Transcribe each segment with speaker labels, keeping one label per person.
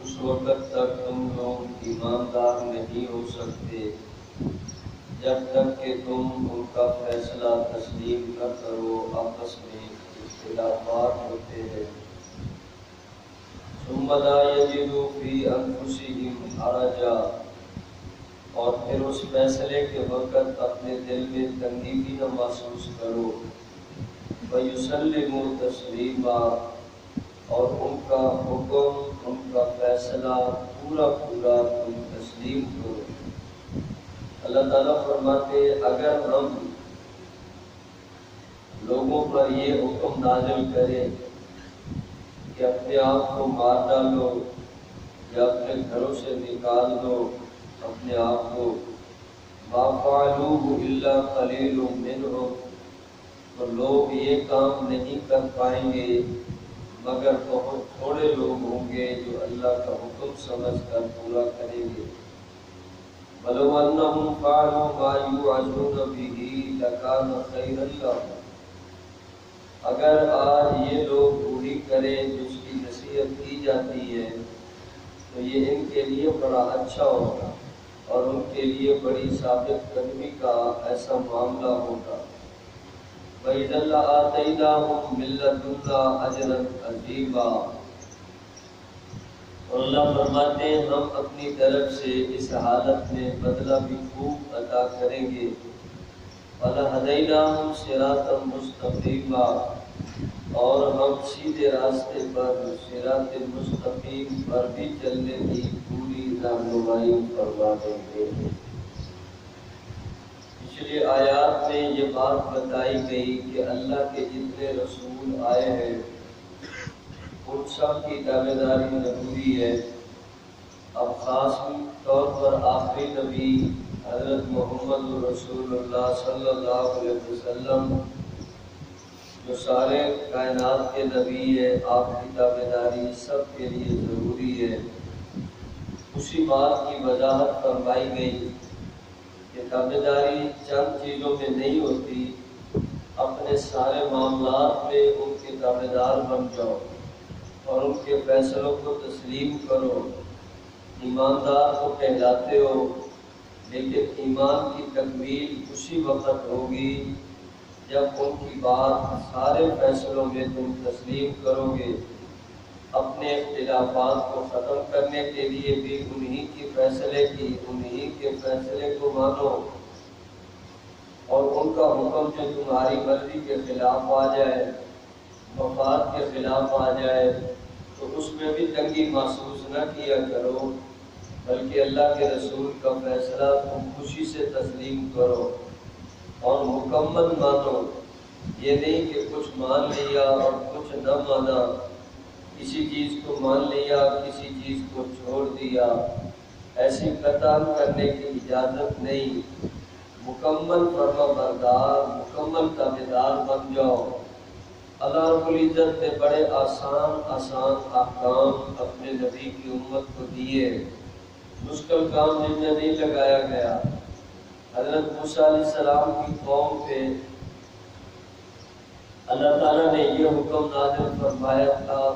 Speaker 1: اس وقت تک تم لوگ ایماندار نہیں ہو سکتے جب تک کہ تم ان کا فیصلہ تسلیم نہ کرو۔ آپس میں اختلافات ہوتے ہیں۔ ثم لا یجدوا فی انفسہم حرجا، اور پھر اس فیصلے کے وقت اپنے دل میں تنگی بھی نہ محسوس کرو۔ وَيُسَلِّمُوا تَسْلِيمًا، اور ان کا حکم، ان کا فیصلہ پورا پورا تم تسلیم کرو۔ اللہ تعالیٰ فرماتے ہیں اگر ہم لوگوں پر یہ حکم نازل کریں کہ اپنے آپ کو مار ڈالو یا اپنے گھروں سے نکال دو اپنے آپ کو، مَا فَعَلُوهُ إِلَّا قَلِيلٌ مِّنْهُمْ، تو لوگ یہ کام نہیں کر پائیں گے مگر بہت تھوڑے لوگ ہوں گے جو اللہ کا حکم سمجھ کر پورا کریں گے۔ وَلَوْ أَنَّهُمْ فَعَلُوا مَا يُوعَظُونَ بِهِ لَكَانَ خَيْرًا لَّهُمْ، اگر آج یہ لوگ پوری کریں جس کی نصیحت کی جاتی ہے تو یہ ان کے لیے بڑا اچھا ہوگا اور ان کے لیے بڑی ثابت قدمی کا ایسا معاملہ ہوگا۔ وَإِذًا لَّآتَيْنَاهُم مِّن لَّدُنَّا أَجْرًا عَظِيمًا، اور اللہ فرماتے ہیں ہم اپنی طرف سے اس حالت میں بدلہ بھی خوب عطا کریں گے۔ وَلَهَدَيْنَاهُمْ صِرَاطًا مُّسْتَقِيمًا، اور ہم سیدھے راستے پر صراط مستقیم پر بھی چلنے کی پوری رہنمائی فرما دیں گے۔ پچھلی آیات میں یہ بات بتائی گئی کہ اللہ کے جتنے رسول آئے ہیں ان سب کی تابعداری ضروری ہے۔ اب خاص طور پر آخری نبی حضرت محمد رسول اللہ صلی اللہ علیہ وسلم جو سارے کائنات کے نبی ہے، آپ کی تابعداری سب کے لیے ضروری ہے۔ اسی بات کی وضاحت فرمائی گئی کہ تابعداری چند چیزوں میں نہیں ہوتی، اپنے سارے معاملات میں ان کے تابعدار بن جاؤ اور ان کے فیصلوں کو تسلیم کرو۔ ایماندار تو کہلاتے ہو، لیکن ایمان کی تکمیل اسی وقت ہوگی جب ان کی بات سارے فیصلوں میں تم تسلیم کرو گے۔ اپنے اختلافات کو ختم کرنے کے لیے بھی انہی کے فیصلے کو مانو، اور ان کا حکم جو تمہاری مرضی کے خلاف آ جائے، مفاد کے خلاف آ جائے، تو اس میں بھی تنگی محسوس نہ کیا کرو، بلکہ اللہ کے رسول کا فیصلہ تم خوشی سے تسلیم کرو اور مکمل مانو۔ یہ نہیں کہ کچھ مان لیا اور کچھ نہ مانا، کسی چیز کو مان لیا کسی چیز کو چھوڑ دیا، ایسی قطعاً کرنے کی اجازت نہیں۔ مکمل فرما بردار، مکمل تابعدار بن جاؤ۔ اللہ رب العزت نے بڑے آسان احکام اپنے نبی کی امت کو دیے، مشکل کام جن میں نہیں لگایا گیا۔ حضرت موسیٰ علیہ السلام کی قوم پہ اللہ تعالیٰ نے یہ حکم نازل فرمایا تھا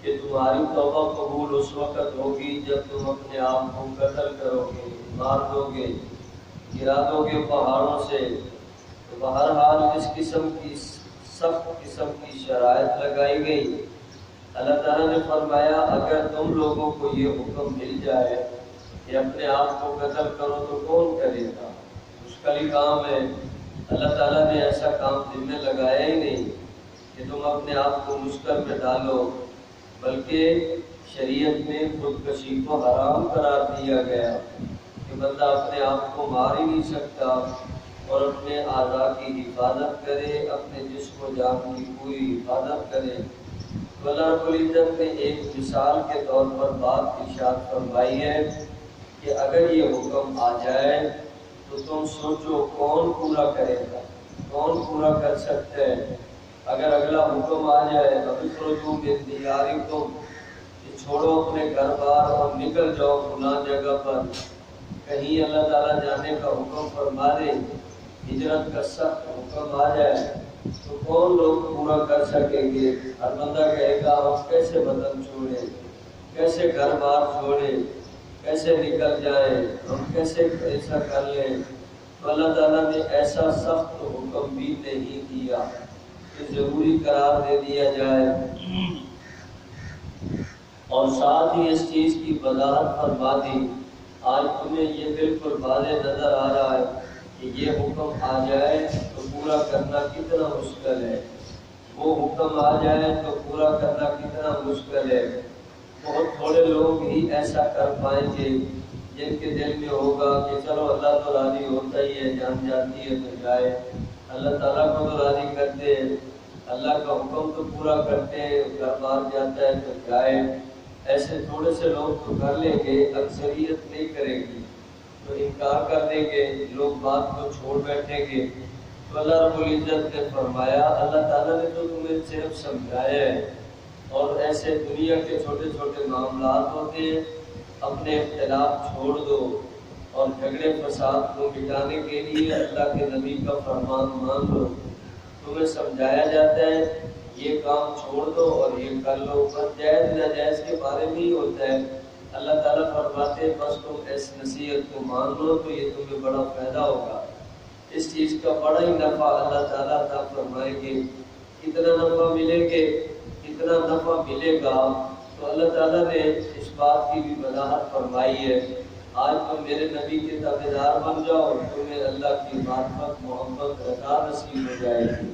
Speaker 1: کہ تمہاری توبہ قبول اس وقت ہوگی جب تم اپنے آپ کو قتل کرو گے، مار دو گے، گرا دو گے پہاڑوں سے۔ تو بہرحال اس قسم کی سخت قسم کی شرائط لگائی گئی۔ اللہ تعالیٰ نے فرمایا اگر تم لوگوں کو یہ حکم مل جائے کہ اپنے آپ کو قتل کرو تو کون کرے گا؟ مشکل ہی کام ہے۔ اللہ تعالیٰ نے ایسا کام دل میں لگایا ہی نہیں کہ تم اپنے آپ کو مشکل میں ڈالو، بلکہ شریعت میں خودکشی کو حرام قرار دیا گیا کہ بندہ اپنے آپ کو مار ہی نہیں سکتا اور اپنے اعضاء کی حفاظت کرے، اپنے جسم و جان کی پوری حفاظت کرے۔ تو اللہ رب العزت نے ایک مثال کے طور پر بات ارشاد فرمائی ہے کہ اگر یہ حکم آ جائے تو تم سوچو کون پورا کرے گا، کون پورا کر سکتے ہیں۔ اگر اگلا حکم آ جائے اخرجوا من دیارکم، کہ چھوڑو اپنے گھر بار اور نکل جاؤ فلاں جگہ پر، کہیں اللہ تعالیٰ جانے کا حکم فرما دے، ہجرت کا سخت حکم آ جائے، تو کون لوگ پورا کر سکیں گے؟ ہر بندہ کہے گا ہم کیسے وطن چھوڑیں، کیسے گھر بار چھوڑے، کیسے نکل جائیں، ہم کیسے ایسا کر لیں، تو اللہ تعالیٰ نے ایسا سخت حکم بھی نہیں دیا کہ ضروری قرار دے دیا جائے، اور ساتھ ہی اس چیز کی وضاحت فرما دی۔ آج تمہیں یہ بالکل واضح نظر آ رہا ہے کہ یہ حکم آ جائے تو پورا کرنا کتنا مشکل ہے، وہ حکم آ جائے تو پورا کرنا کتنا مشکل ہے۔ بہت تھوڑے لوگ ہی ایسا کر پائیں گے جن کے دل میں ہوگا کہ چلو اللہ تو راضی ہوتا ہی ہے، جان جاتی ہے تو جائے، اللہ تعالیٰ کو تو راضی کرتے ہیں، اللہ کا حکم تو پورا کرتے ہیں، گھر بار جاتا ہے تو جائے۔ ایسے تھوڑے سے لوگ تو کر لیں گے، اکثریت نہیں کرے گی، تو انکار کر دیں گے، لوگ بات کو چھوڑ بیٹھیں گے۔ تو اللہ رب العزت نے فرمایا اللہ تعالیٰ نے تو تمہیں صرف سمجھایا ہے، اور ایسے دنیا کے چھوٹے چھوٹے معاملات ہوتے ہیں، اپنے اختلاف چھوڑ دو اور جھگڑے فساد کو مٹانے کے لیے اللہ کے نبی کا فرمان مان لو۔ تمہیں سمجھایا جاتا ہے یہ کام چھوڑ دو اور یہ کر لو، بس جائز ناجائز کے بارے میں ہی ہوتا ہے۔ اللہ تعالیٰ فرماتے ہیں بس تم اس نصیحت کو مان لو تو یہ تمہیں بڑا فائدہ ہوگا، اس چیز کا بڑا ہی نفع اللہ تعالیٰ عطا فرمائیں گے۔ کتنا نفع ملیں گے، کتنا نفع ملے گا، تو اللہ تعالیٰ نے اس بات کی بھی وضاحت فرمائی ہے۔ آج تم میرے نبی کے تابعدار بن جاؤ، تمہیں اللہ کی معرفت، محبت، رضا نصیب ہو جائے گی،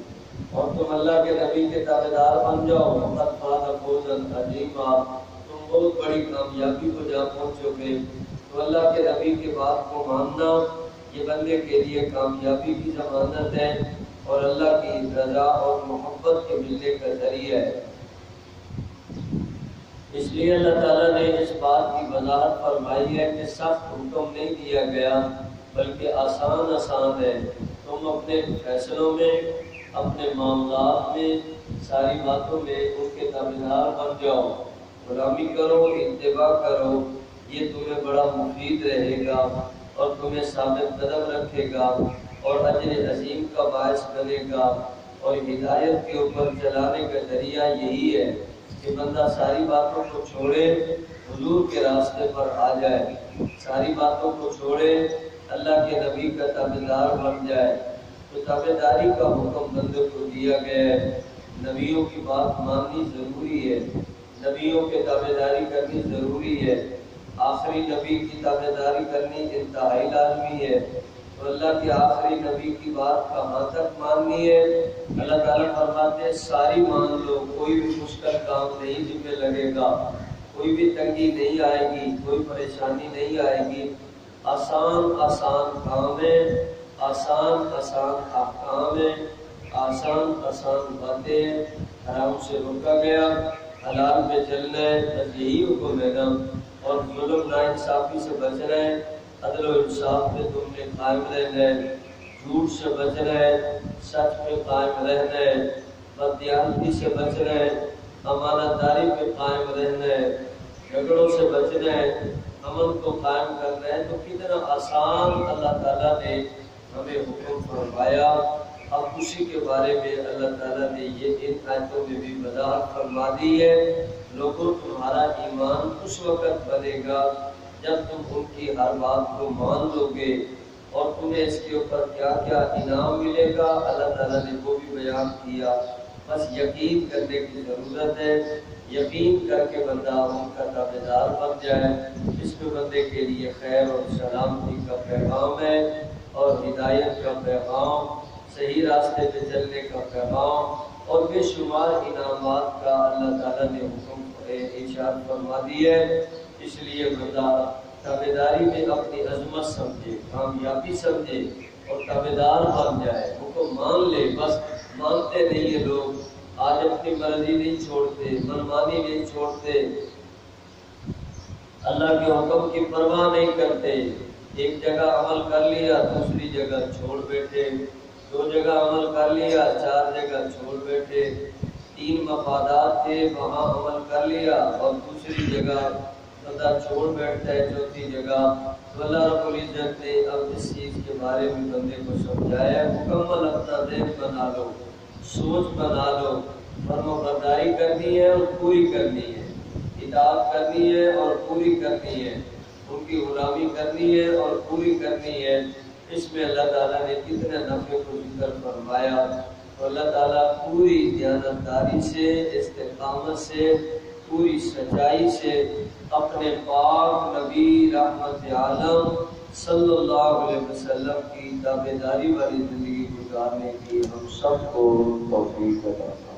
Speaker 1: اور تم اللہ کے نبی کے تابعدار بن جاؤ، فقط فاز فوزا عظیما، تم بہت بڑی کامیابی کو جا پہنچو گے۔ تو اللہ کے نبی کے بات کو ماننا یہ بندے کے لیے کامیابی کی ضمانت ہے، اور اللہ کی رضا اور محبت کے ملنے کا ذریعہ ہے۔ اس لیے اللہ تعالیٰ نے اس بات کی وضاحت فرمائی ہے کہ سخت حکم نہیں دیا گیا بلکہ آسان آسان ہے۔ تم اپنے فیصلوں میں، اپنے معاملات میں، ساری باتوں میں ان کے تابعدار بن جاؤ، غلامی کرو، اتباع کرو، یہ تمہیں بڑا مفید رہے گا اور تمہیں ثابت قدم رکھے گا اور اجر عظیم کا باعث بنے گا، اور ہدایت کے اوپر چلانے کا ذریعہ یہی ہے کہ بندہ ساری باتوں کو چھوڑے، حضور کے راستے پر آ جائے، ساری باتوں کو چھوڑے، اللہ کے نبی کا تابعدار بن جائے۔ تو تابعداری کا حکم بندے کو دیا گیا ہے، نبیوں کی بات ماننی ضروری ہے، نبیوں کے تابعداری کرنی ضروری ہے، آخری نبی کی تابعداری کرنی انتہائی لازمی ہے۔ تو اللہ کے آخری نبی کی بات کہاں تک ماننی ہے؟ اللہ تعالیٰ فرماتے ہیں ساری مان لو، کوئی بھی مشکل کام نہیں جن میں لگے گا، کوئی بھی تنگی نہیں آئے گی، کوئی پریشانی نہیں آئے گی، آسان آسان کام ہے، آسان آسان احکام ہے، آسان آسان باتیں ہیں، حرام سے روکا گیا، حلال میں چلنا ہے، بس یہی حکم ہے نا، اور ظلم ناانصافی سے بچنا ہے، عدل و انصاف میں تم نے قائم رہنا ہے، جھوٹ سے بچنا ہے، سچ میں قائم رہنا ہے، بددیانتی سے بچنا ہے، امانت داری پہ قائم رہنا ہے، جھگڑوں سے بچنا ہے، امن کو قائم کرنا ہے۔ تو کتنا آسان اللہ تعالیٰ نے ہمیں حکم فرمایا۔ اب اسی کے بارے میں اللہ تعالیٰ نے یہ ان آیتوں میں بھی وضاحت فرما دی ہے، لوگوں تمہارا ایمان اس وقت بنے گا جب تم ان کی ہر بات کو مان لو گے، اور تمہیں اس کے اوپر کیا کیا انعام ملے گا اللہ تعالیٰ نے وہ بھی بیان کیا۔ بس یقین کرنے کی ضرورت ہے، یقین کر کے بندہ ان کا تابعدار بن جائے۔ اس میں بندے کے لیے خیر اور سلامتی کا پیغام ہے، اور ہدایت کا پیغام، صحیح راستے پہ چلنے کا پیغام، اور بے شمار انعامات کا اللہ تعالیٰ نے حکم ارشاد فرما دی ہے۔ اس لیے بندہ تابعداری میں اپنی عظمت سمجھے، کامیابی سمجھے، اور تابعدار بن جائے، حکم مان لے۔ بس مانتے نہیں ہیں لوگ، آج اپنی مرضی نہیں چھوڑتے، منمانی نہیں چھوڑتے، اللہ کے حکم کی پرواہ نہیں کرتے، ایک جگہ عمل کر لیا دوسری جگہ چھوڑ بیٹھے، دو جگہ عمل کر لیا چار جگہ چھوڑ بیٹھے، تین مفادات تھے وہاں عمل کر لیا اور دوسری جگہ بندہ چھوڑ بیٹھتا ہے، چوتھی جگہ۔ تو اللہ رب العزت نے اب اس چیز کے بارے میں بندے کو سمجھایا، مکمل اپنا ذہن بنا لو، سوچ بنا لو، فرمانبرداری کرنی ہے اور پوری کرنی ہے، اطاعت کرنی ہے اور پوری کرنی ہے، ان کی غلامی کرنی ہے اور پوری کرنی ہے۔ اس میں اللہ تعالیٰ نے کتنے نفع کو ذکر فرمایا، تو اللہ تعالیٰ پوری دیانتداری سے، استقامت سے، پوری سچائی سے اپنے پاک نبی رحمت عالم صلی اللہ علیہ وسلم کی تابعداری والی زندگی گزارنے کی ہم سب کو توفیق عطا فرمائے۔